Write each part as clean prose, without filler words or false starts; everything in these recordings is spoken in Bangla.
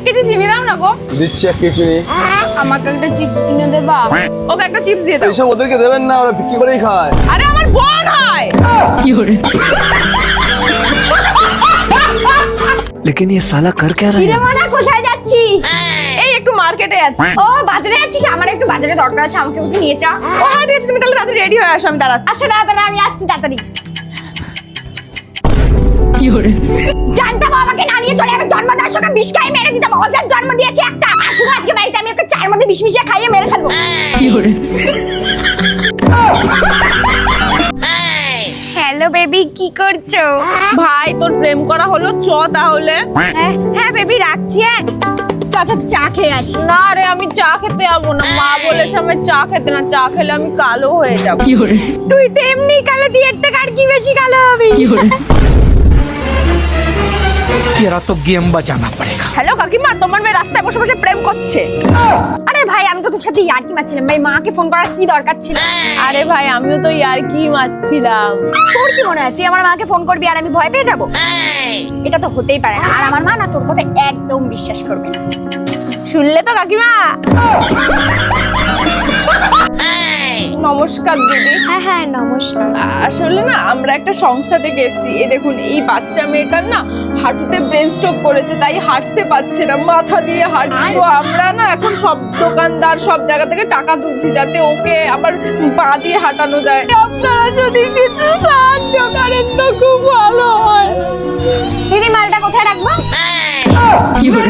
কেজি চিনি দাও না গো। দিচ্ছি এক কিছু নেই। আমাকে একটা চিপস কিনে দেবা। ওকে একটা চিপস দিয়ে দাও। এইসব ওদেরকে দেবেন না, ওরা বিক্রি করেই খায়। আরে আমার বোন হয়। কি হরে लेकिन ये साला कर क्या रहा है? কিরে মনা কোথায় যাচ্ছিস? এই একটু মার্কেটে যাচ্ছি। ও বাজারে যাচ্ছিস? আমার একটু বাজারে দরকার আছে, আমাকে একটু নিয়ে যা। ও হ্যাঁ ঠিক আছে, তুমি তাহলে তাড়াতাড়ি রেডি হয়ে আসো, আমি দাঁড়াচ্ছি। আচ্ছা দাঁড়া, আমি আসছি তাড়াতাড়ি। কি হরে জানতাম আমাকে না নিয়ে চলে যাবে, জন্মদিনের সঙ্গে বিষ খাইয়ে মেরে দিতাম। ওদের জন্ম দিয়েছে একটা, আসুন আজকে বাড়িতে আমি একটা চায়ের মধ্যে বিষ মিশিয়ে খাইয়ে মেরে ফেলবো। কি হরে হ্যালো বেবি, কি করছো? ভাই তোর প্রেম করা হলো, চ তাহলে। হ্যাঁ বেবি রাখছি। চা খেয়ে আসি। না রে আমি চা খেতে যাবো না, মা বলেছে আমি চা খেতে না, চা খেলে আমি কালো হয়ে যাবো। কি হরে তুই তো এমনি কালো, দিয়ে একটা কার কি বেশি কালো হবি। কি হরে तेरा तो गेम बजाना पड़ेगा। হ্যালো কাকিমা, তোমার মেয়ে রাস্তায় বসে বসে প্রেম করছে। আরে ভাই আমি তো তোর সাথে ইয়ার্কি মারছিলাম ভাই, মাকে ফোন করার কি দরকার ছিল? আরে ভাই আমিও তো ইয়ার্কি মারছিলাম। তোর কি মনে হয় তুই আমার মাকে ফোন করবি আর আমি ভয় পেয়ে যাবো? এটা তো হতেই পারে না, আর আমার মা না তোর কথা একদম বিশ্বাস করবে না। শুনলে তো কাকিমা? নমস্কার দিদি। হ্যাঁ নমস্কার। আসলে না আমরা একটা সংস্থা থেকে এসেছি। এই দেখুন এই বাচ্চা মেয়েটার না হাঁটুতে ব্রেন স্ট্রোক করেছে, তাই হাঁটতে পারছে না, মাথা দিয়ে হাঁটছে। তো আমরা না এখন সব দোকানদার সব জায়গা থেকে টাকা তুলছি যাতে ওকে আবার পা দিয়ে হাঁটানো যায়। আপনারা যদি কিছু সাহায্য করেন তো খুব ভালো হয়। দিদি মালটা কোথায় রাখবো? কি হরে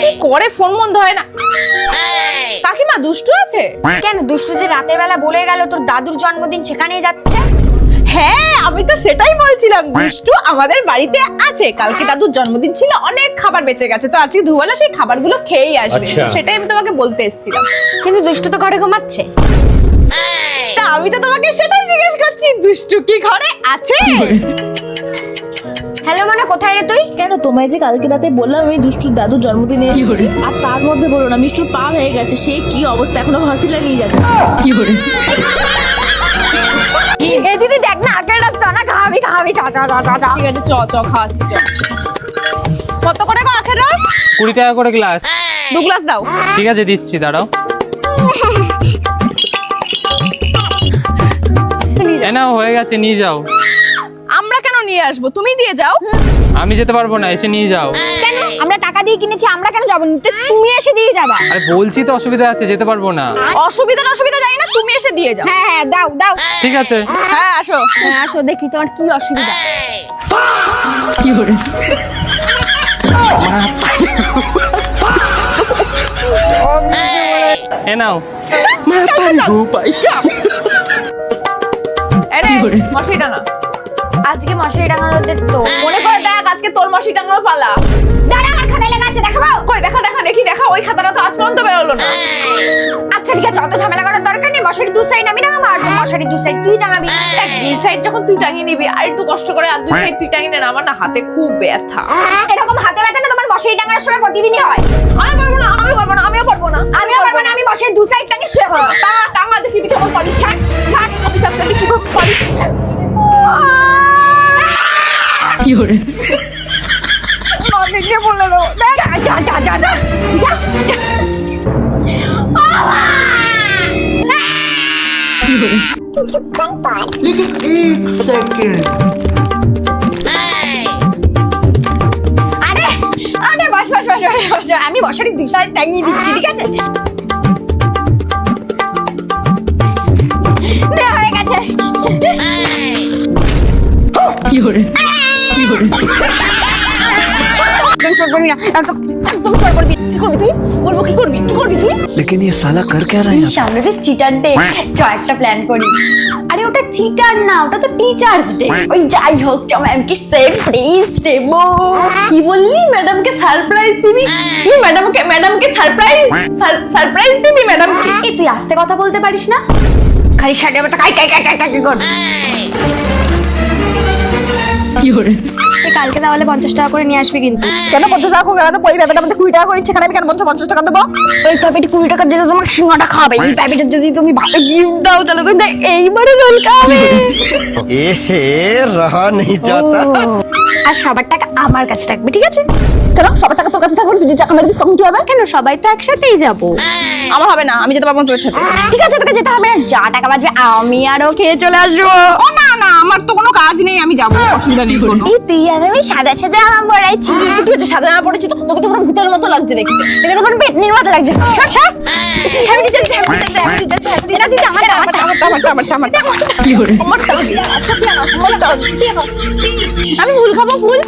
কি করে ফোন বন্ধ হয় না? কাকিমা দুষ্টু আছে? কেন দুষ্টু যে রাতের বেলা বলে গেল তোর দাদুর জন্মদিন সেখানেই যাচ্ছে। হ্যাঁ আমি তো সেটাই বলছিলাম, দুষ্টু আমাদের বাড়িতে আছে। কালকে দাদুর জন্মদিন ছিল, অনেক খাবার বেঁচে গেছে, তো আজকে দুপুরবেলা সেই খাবারগুলো খেয়েই আসবে। সেটাই আমি তোমাকে বলতে এসেছিলাম। কিন্তু দুষ্টু তো ঘরে ঘুমাচ্ছে। তা আমি তো তোমাকে সেটাই জিজ্ঞেস করছি, দুষ্টু কি ঘরে আছে? হ্যালো মানে কোথায় রে তুই? কেন তোমায় যে কালকে রাতে বললাম আমি দুষ্টুর দাদুর জন্মদিনে এসেছি, আর তার মধ্যে বলো না মিষ্টুর পা হয়ে গেছে, সে কি অবস্থা, এখনো হসপিটালে নিয়ে যাচ্ছে। কি হরে এ দিদি দেখ না আগের রাত চা না খাওয়াবি চা। ঠিক আছে চ খাওয়াচ্ছি চ। কত করে গো আখের রস? 20 টাকা করে গ্লাস। 2 গ্লাস দাও। ঠিক আছে দিচ্ছি, দাঁড়াও। এই নাও হয়ে গেছে, নিয়ে যাও। আমরা কেন নিয়ে আসবো, তুমি দিয়ে যাও। আমি যেতে পারবো না, এসে নিয়ে যাও। কেন? আমরা টাকা দিয়ে কিনেছি, আমরা কেন যাবো নিতে? তুমি এসে দিয়ে যাবা। আরে বলছি তো অসুবিধা আছে, যেতে পারবো না। অসুবিধা জানি না, তুমি এসে দিয়ে যাও। হ্যাঁ দাও। ঠিক আছে। হ্যাঁ আসো দেখি তোমার কি অসুবিধা। কি হরে এ নাও। মশারি টাঙা। আজকে মশারি টাঙানোর ডেট তো। মনে করে দেখ আজকে তোর মশারি টাঙানো পালা। দাঁড়া আমার খাতায় লেখা আছে, দেখাবো? কই দেখা দেখি ওই খাতাটা তো আজ পর্যন্ত বেরোলো না। আচ্ছা ঠিক আছে, অত ঝামেলা করার দরকার নেই। মশারি 2 সাইড আমি টাঙাবো, আর মশারি 2 সাইড তুই টাঙাবি। দেখ 2 সাইড যখন তুই টাঙিয়ে নিবি আর একটু কষ্ট করে আর 2 সাইড তুই টাঙিয়ে নে না, আমার না হাতে খুব ব্যথা। এরকম হাতে ব্যথা না তোমার মশারি টাঙানোর সময় প্রতিদিনই হয়। আমি পারবো না, আমিও পারবো না, আমি মশারি 2 সাইড টাঙিয়ে শুয়ে পড়বো। টাঙা দেখি কেমন পারিস, ছাড় আমি আপনাকে কি করে পারিস। কি হরে দেখে বলে দেবো। যা। কি হরে আরে বস আমি মশারি 2 সাইড টাঙিয়ে দিচ্ছি, ঠিক আছে? হয়ে গেছে। কি হরে একদম চোর করবি না। কি করবি তুই? বলবো কি করবি তুই? लेकिन ये साला कर क्या रहा है यहाँ पे? সামনে তো চিটার ডে, চ একটা প্ল্যান করি। আরে ওটা চিটার না, ওটা তো টিচার্স ডে। ওই যাই হোক চ ম্যামকে সারপ্রাইজ দেব। কি বললি? ম্যাডামকে সারপ্রাইজ দিবি? কি ম্যাডামকে সারপ্রাইজ দিবি ম্যাডামকে? এই তুই আস্তে কথা বলতে পারিস না? খালি সাড়ে মতো কাই কর। কি হরে কালকে তাহলে 50 টাকা করে নিয়ে আসবি কিন্তু। কেন 50 টাকা করে তো ওই ব্যাপারটা আমাদের 20 টাকা করে সেখানে আমি কেন 50 টাকা দেবো? ওই প্যাকেটে 20 টাকা দিলে তোমার সিঙ্গাটা খাবে, এই প্যাকেটের যদি তুমি ভাবে গিফট দাও তাহলে তো এইবারে রোল খাবে। रहा नहीं जाता। আর সবার টাকা আমার কাছে থাকবে, ঠিক আছে? কেন সবার টাকা তোর কাছে থাকবে, তুই যদি টাকা মেরে দিস তখন কি হবে? কেন সবাই তো একসাথেই যাবো। আমার হবে না, আমি যেতে পারবো না তোর সাথে। ঠিক আছে, তোকে যেতে হবে না, যা টাকা বাঁচবে আমি আরো খেয়ে চলে আসবো। ও না না, আমার তো কোনো কাজ নেই, আমি যাবো, অসুবিধা নেই কোনো। এই তুই আর আমি সাদা সাদা আম পড়াইছি, ঠিক আছে, সাদা জামা পড়েছি তো, তোকে তো পুরো ভূতের মতো লাগছে দেখতে। এটা তো পুরো পেটনির মতো লাগছে। সর সর, আমি দিচ্ছি আমি ফুল খাবো, ফুল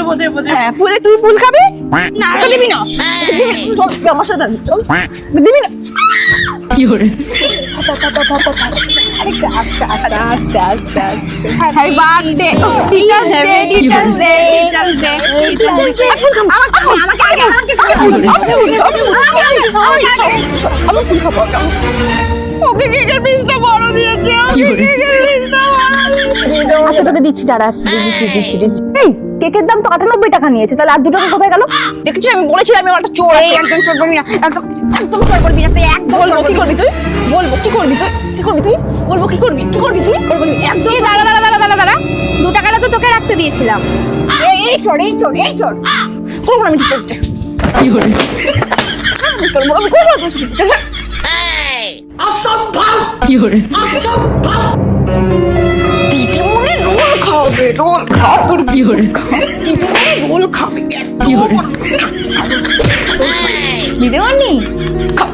ফুল হ্যাঁ, ফুলে তুই ফুল খাবি না? তো দিবি না, চল তুই আমার সাথে যাবি, চল। দিবি না happy birthday teachers day, teachers day, teachers day, teachers day. আমাকে আগে, আমাকে আমি ফুল খাবো। ওকে কেকের পিসটা বড় দিয়েছে, ওকে কেকের পিসটা বড়। আচ্ছা তোকে দিচ্ছি, দাঁড়া, দিচ্ছি। এই কেকের দাম তো 98 টাকা নিয়েছে, তাহলে আর 2 টাকা কোথায় গেল? দেখেছিস আমি বলেছিলাম আমি একটা চোর আছি। একজন চোর বলবি না, একদম চোর বলবি না তুই, একদম বলবো কি করবি তুই? বলবো কি করবি তুই? কি করবি তুই? বলবো কি করবি? কি করবি তুই? একদম। দাঁড়া 2 টাকাটা তো তোকে রাখতে দিয়েছিলাম। এই চোর, এই চোর, এই চোর। করবো না আমি টিচার্স ডে। কি করে? আমি করবো না, আমি করবো না টিচার্স ডে। দিদিমণি রোল খাবে, রোল খাও তোর। কি করে? দিদিমণি রোল খাবে। কি করে? দিদিমণি খাও।